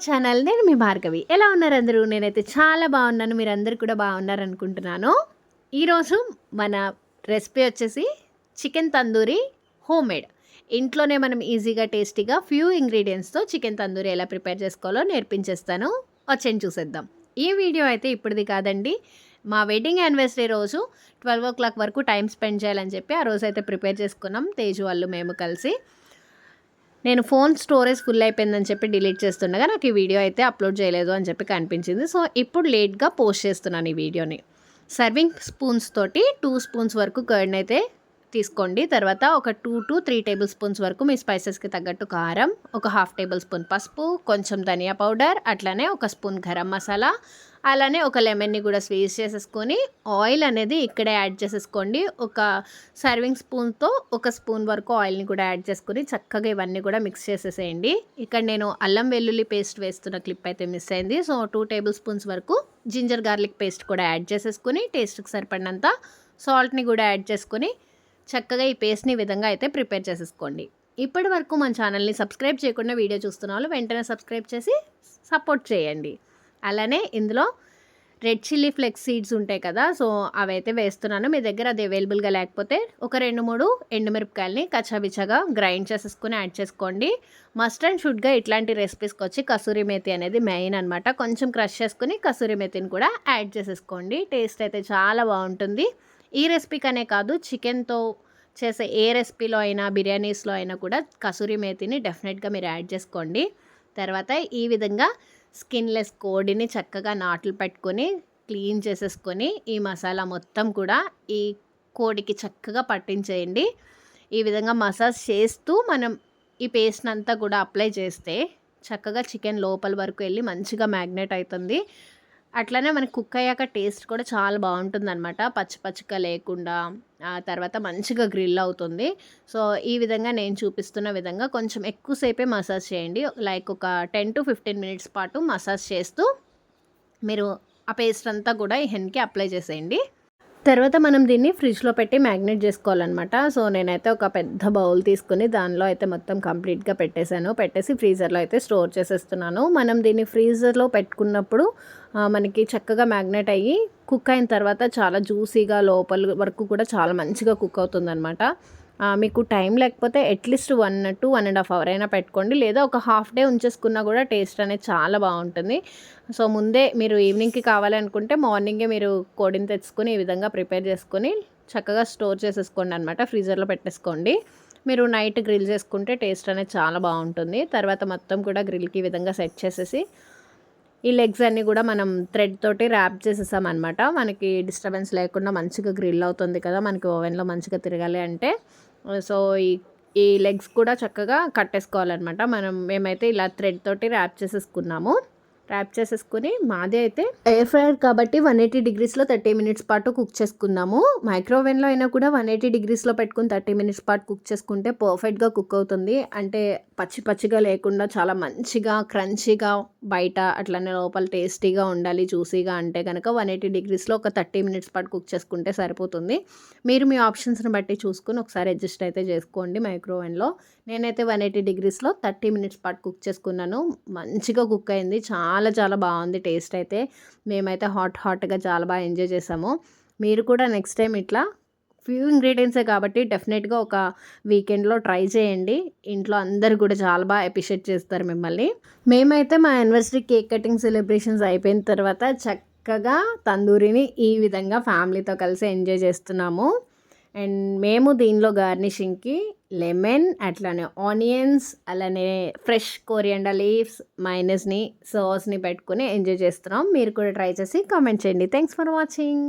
Channel. నేను మీ భార్గవి. ఎలా ఉన్నారు అందరూ? నేనైతే చాలా బాగున్నాను. మీరందరూ కూడా బాగున్నారనుకుంటున్నాను. ఈరోజు మన రెసిపీ వచ్చేసి చికెన్ తందూరి హోమ్మేడ్. ఇంట్లోనే మనం ఈజీగా టేస్టీగా ఫ్యూ ఇంగ్రీడియంట్స్తో చికెన్ తందూరి ఎలా ప్రిపేర్ చేసుకోవాలో నేర్పించేస్తాను. వచ్చేయండి చూసేద్దాం. ఈ వీడియో అయితే ఇప్పుడుది కాదండి. మా వెడ్డింగ్ యానివర్సరీ రోజు 12 వరకు టైం స్పెండ్ చేయాలని చెప్పి ఆ రోజు అయితే ప్రిపేర్ చేసుకున్నాం తేజు వాళ్ళు మేము కలిసి. నేను ఫోన్ స్టోరేజ్ ఫుల్ అయిపోయిందని చెప్పి డిలీట్ చేస్తుండగా నాకు ఈ వీడియో అయితే అప్లోడ్ చేయలేదు అని చెప్పి కనిపించింది. సో ఇప్పుడు లేట్గా పోస్ట్ చేస్తున్నాను ఈ వీడియోని. సర్వింగ్ స్పూన్స్ తోటి 2 స్పూన్స్ వరకు కర్డ్ని అయితే తీసుకోండి. తర్వాత ఒక 2 to 3 టేబుల్ స్పూన్స్ వరకు మీ స్పైసెస్కి తగ్గట్టు కారం, ఒక 1/2 టేబుల్ స్పూన్ పసుపు, కొంచెం ధనియా పౌడర్, అట్లానే ఒక స్పూన్ గరం మసాలా, అలానే ఒక లెమన్ని కూడా స్క్వీజ్ చేసేసుకొని ఆయిల్ అనేది ఇక్కడే యాడ్ చేసేసుకోండి. ఒక సర్వింగ్ స్పూన్తో ఒక స్పూన్ వరకు ఆయిల్ని కూడా యాడ్ చేసుకొని చక్కగా ఇవన్నీ కూడా మిక్స్ చేసేసేయండి. ఇక్కడ నేను అల్లం వెల్లుల్లి పేస్ట్ వేస్తున్న క్లిప్ అయితే మిస్ అయింది. సో 2 టేబుల్ స్పూన్స్ వరకు జింజర్ గార్లిక్ పేస్ట్ కూడా యాడ్ చేసేసుకొని టేస్ట్కి సరిపడినంత సాల్ట్ని కూడా యాడ్ చేసుకొని చక్కగా ఈ పేస్ట్ని ఈ విధంగా అయితే ప్రిపేర్ చేసేసుకోండి. ఇప్పటి వరకు మన ఛానల్ని సబ్స్క్రైబ్ చేయకుండా వీడియో చూస్తున్న వాళ్ళు వెంటనే సబ్స్క్రైబ్ చేసి సపోర్ట్ చేయండి. అలానే ఇందులో రెడ్ చిల్లీ ఫ్లెక్స్ సీడ్స్ ఉంటాయి కదా, సో అవైతే వేస్తున్నాను. మీ దగ్గర అది అవైలబుల్గా లేకపోతే ఒక 2-3 ఎండుమిరపకాయలని కచ్చాబిచ్చాగా గ్రైండ్ చేసేసుకొని యాడ్ చేసుకోండి. మస్ట్ అండ్ షుడ్గా ఇట్లాంటి రెసిపీస్కి వచ్చి కసూరి మేతి అనేది మెయిన్ అనమాట. కొంచెం క్రష్ చేసుకుని కసూరి మేతిని కూడా యాడ్ చేసేసుకోండి. టేస్ట్ అయితే చాలా బాగుంటుంది. ఈ రెసిపీకనే కాదు, చికెన్తో చేసే ఏ రెసిపీలో అయినా బిర్యానీస్లో అయినా కూడా కసూరి మేతిని డెఫినెట్గా మీరు యాడ్ చేసుకోండి. తర్వాత ఈ విధంగా స్కిన్లెస్ కోడిని చక్కగా నాట్లు పెట్టుకొని క్లీన్ చేసేసుకొని ఈ మసాలా మొత్తం కూడా ఈ కోడికి చక్కగా పట్టించేయండి. ఈ విధంగా మసాజ్ చేస్తూ మనం ఈ పేస్ట్ అంతా కూడా అప్లై చేస్తే చక్కగా చికెన్ లోపల వరకు వెళ్ళి మంచిగా మ్యాగ్నేట్ అవుతుంది. అట్లనే మనకి కుక్ అయ్యాక టేస్ట్ కూడా చాలా బాగుంటుందన్నమాట. పచ్చిగా లేకుండా తర్వాత మంచిగా గ్రిల్ అవుతుంది. సో ఈ విధంగా నేను చూపిస్తున్న విధంగా కొంచెం ఎక్కువసేపే మసాజ్ చేయండి. లైక్ ఒక 10 to 15 మినిట్స్ పాటు మసాజ్ చేస్తూ మీరు ఆ పేస్ట్ అంతా కూడా ఈ హెన్కి అప్లై చేసేయండి. తర్వాత మనం దీన్ని ఫ్రిడ్జ్లో పెట్టి మ్యాగ్నేట్ చేసుకోవాలన్నమాట. సో నేనైతే ఒక పెద్ద బౌల్ తీసుకుని దానిలో అయితే మొత్తం కంప్లీట్గా పెట్టేసి ఫ్రీజర్లో అయితే స్టోర్ చేసేస్తున్నాను. మనం దీన్ని ఫ్రీజర్లో పెట్టుకున్నప్పుడు మనకి చక్కగా మ్యాగ్నేట్ అయ్యి కుక్ అయిన తర్వాత చాలా జ్యూసీగా లోపల వరకు కూడా చాలా మంచిగా కుక్ అవుతుందన్నమాట. మీకు టైం లేకపోతే అట్లీస్ట్ 1 to 1.5 hours అయినా పెట్టుకోండి. లేదా ఒక హాఫ్ డే ఉంచేసుకున్నా కూడా టేస్ట్ అనేది చాలా బాగుంటుంది. సో ముందే మీరు ఈవినింగ్కి కావాలనుకుంటే మార్నింగే మీరు కోడిని తెచ్చుకొని ఈ విధంగా ప్రిపేర్ చేసుకొని చక్కగా స్టోర్ చేసేసుకోండి అనమాట. ఫ్రీజర్లో పెట్టేసుకోండి. మీరు నైట్ గ్రిల్ చేసుకుంటే టేస్ట్ అనేది చాలా బాగుంటుంది. తర్వాత మొత్తం కూడా గ్రిల్కి ఈ విధంగా సెట్ చేసేసి ఈ లెగ్స్ అన్నీ కూడా మనం థ్రెడ్ తోటి ర్యాప్ చేసేసామన్నమాట. మనకి డిస్టర్బెన్స్ లేకుండా మంచిగా గ్రిల్ అవుతుంది కదా, మనకి ఓవెన్లో మంచిగా తిరగాలి అంటే. సో ఈ లెగ్స్ కూడా చక్కగా కట్టేసుకోవాలన్నమాట. మేమైతే ఇలా థ్రెడ్ తోటి ర్యాప్ చేసేసుకున్నాము. ర్యాప్ చేసేసుకుని మాది అయితే ఎయిర్ ఫ్రైయర్ కాబట్టి 180 degreesలో 30 minutes పాటు కుక్ చేసుకున్నాము. మైక్రోవేవ్లో అయినా కూడా 180 degreesలో పెట్టుకుని 30 minutes పాటు కుక్ చేసుకుంటే పర్ఫెక్ట్గా కుక్ అవుతుంది. అంటే పచ్చిగా లేకుండా చాలా మంచిగా క్రంచీగా బయట అట్లనే లోపల టేస్టీగా ఉండాలి, జ్యూసీగా అంటే కనుక 180 degreesలో ఒక 30 minutes పాటు కుక్ చేసుకుంటే సరిపోతుంది. మీరు మీ ఆప్షన్స్ని బట్టి చూసుకుని ఒకసారి అడ్జస్ట్ అయితే చేసుకోండి మైక్రోవేవ్లో. నేనైతే 180 degreesలో 30 minutes పాటు కుక్ చేసుకున్నాను. మంచిగా కుక్ అయింది. చాలా బాగుంది టేస్ట్ అయితే. మేమైతే హాట్గా చాలా బాగా ఎంజాయ్ చేసాము. మీరు కూడా నెక్స్ట్ టైం ఇట్లా ఫ్యూ ఇంగ్రీడియంట్సే కాబట్టి డెఫినెట్గా ఒక వీకెండ్లో ట్రై చేయండి. ఇంట్లో అందరు కూడా చాలా బాగా అప్రిషియేట్ చేస్తారు మిమ్మల్ని. మేమైతే మా యానివర్సరీ కేక్ కటింగ్ సెలబ్రేషన్స్ అయిపోయిన తర్వాత చక్కగా తందూరిని ఈ విధంగా ఫ్యామిలీతో కలిసి ఎంజాయ్ చేస్తున్నాము. అండ్ మేము దీనిలో గార్నిషింగ్కి లెమన్, అట్లానే ఆనియన్స్, అలానే ఫ్రెష్ కొరియాండర్ లీవ్స్, మైనస్ని సాస్ని పెట్టుకుని ఎంజాయ్ చేస్తున్నాం. మీరు కూడా ట్రై చేసి కామెంట్ చేయండి. Thanks for watching.